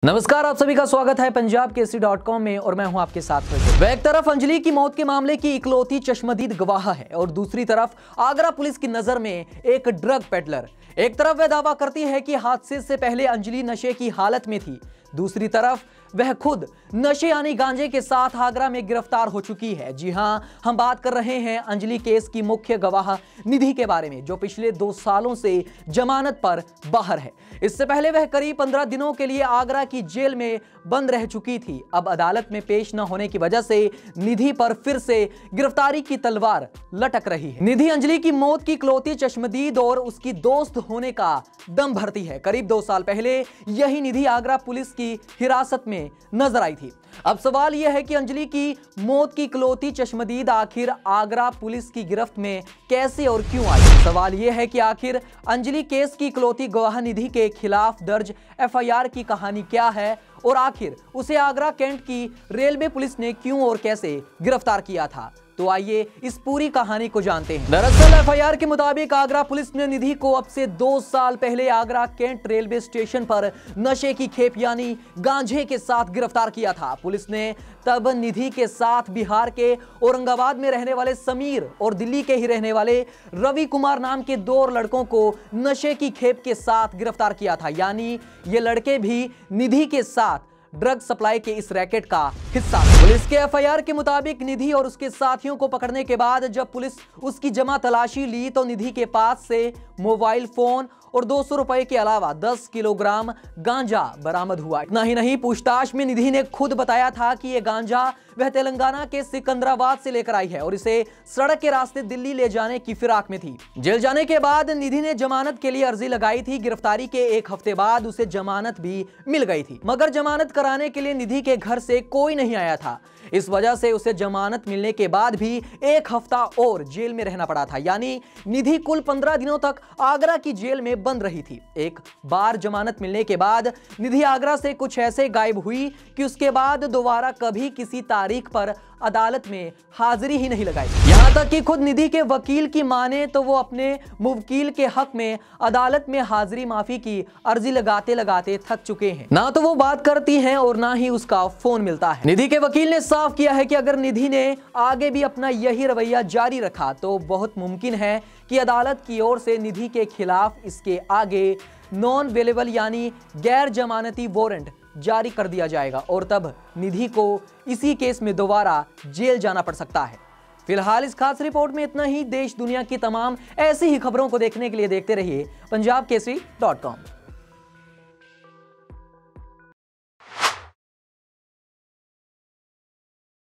नमस्कार, आप सभी का स्वागत है पंजाब केसरी.com में और मैं हूं आपके साथ। वह एक तरफ अंजलि की मौत के मामले की इकलौती चश्मदीद गवाह है और दूसरी तरफ आगरा पुलिस की नजर में एक ड्रग पेडलर। एक तरफ वह दावा करती है कि हादसे से पहले अंजलि नशे की हालत में थी, दूसरी तरफ वह खुद नशे यानी गांजे के साथ आगरा में गिरफ्तार हो चुकी है। जी हां, हम बात कर रहे हैं अंजलि केस की मुख्य गवाह निधि के बारे में, जो पिछले 2 सालों से जमानत पर बाहर है। इससे पहले वह करीब 15 दिनों के लिए आगरा की जेल में बंद रह चुकी थी। अब अदालत में पेश न होने की वजह से निधि पर फिर से गिरफ्तारी की तलवार लटक रही है। निधि अंजलि की मौत की इकलौती चश्मदीद और उसकी दोस्त होने का दम भरती है। करीब 2 साल पहले यही निधि आगरा पुलिस की हिरासत में नजर आई थी। अब सवाल यह है कि अंजलि की मौत की इकलौती चश्मदीद आखिर आगरा पुलिस की गिरफ्त में कैसे और क्यों आई। सवाल यह है कि आखिर अंजलि केस की इकलौती गवाह निधि के खिलाफ दर्ज एफआईआर की कहानी क्या है और आखिर उसे आगरा कैंट की रेलवे पुलिस ने क्यों और कैसे गिरफ्तार किया था। तो आइए इस पूरी कहानी को जानते हैं। दरअसल एफआईआर के मुताबिक आगरा पुलिस ने निधि को अब से 2 साल पहले आगरा कैंट रेलवे स्टेशन पर नशे की खेप यानी गांजे के साथ गिरफ्तार किया था। पुलिस ने तब निधि के साथ बिहार के औरंगाबाद में रहने वाले समीर और दिल्ली के ही रहने वाले रवि कुमार नाम के 2 लड़कों को नशे की खेप के साथ गिरफ्तार किया था। यानी ये लड़के भी निधि के साथ ड्रग सप्लाई के इस रैकेट का हिस्सा। पुलिस के एफआईआर के मुताबिक निधि और उसके साथियों को पकड़ने के बाद जब पुलिस उसकी जमा तलाशी ली तो निधि के पास से मोबाइल फोन और 200 रुपए के अलावा 10 किलोग्राम गांजा बरामद हुआ। इतना ही नहीं, पूछताछ में निधि ने खुद बताया था कि यह गांजा वह तेलंगाना के सिकंदराबाद से लेकर आई है और इसे सड़क के रास्ते दिल्ली ले जाने की फिराक में थी। जेल जाने के बाद निधि ने जमानत के लिए अर्जी लगाई थी। गिरफ्तारी के 1 हफ्ते बाद उसे जमानत भी मिल गई थी, मगर जमानत कराने के लिए निधि के घर से कोई नहीं आया था। इस वजह से उसे जमानत मिलने के बाद भी 1 हफ्ता और जेल में रहना पड़ा था। यानी निधि कुल 15 दिनों तक आगरा की जेल में बंद रही थी। एक बार जमानत मिलने के बाद निधि आगरा से कुछ ऐसे गायब हुई कि उसके बाद दोबारा कभी किसी तारीख पर अदालत में हाजिरी ही नहीं लगाई। यहां तक कि खुद निधि के वकील की माने तो वो अपने मुवक्किल के हक में अदालत में हाजिरी माफी की अर्जी लगाते लगाते थक चुके हैं। ना तो वो बात करती हैं और ना ही उसका फोन मिलता है। निधि के वकील ने साफ किया है कि अगर निधि ने आगे भी अपना यही रवैया जारी रखा तो बहुत मुमकिन है कि अदालत की ओर से निधि के खिलाफ इसके आगे नॉन अवेलेबल यानी गैर जमानती वारंट जारी कर दिया जाएगा और तब निधि को इसी केस में दोबारा जेल जाना पड़ सकता है। फिलहाल इस खास रिपोर्ट में इतना ही। देश दुनिया की तमाम ऐसी ही खबरों को देखने के लिए देखते रहिए पंजाब केसरी.com।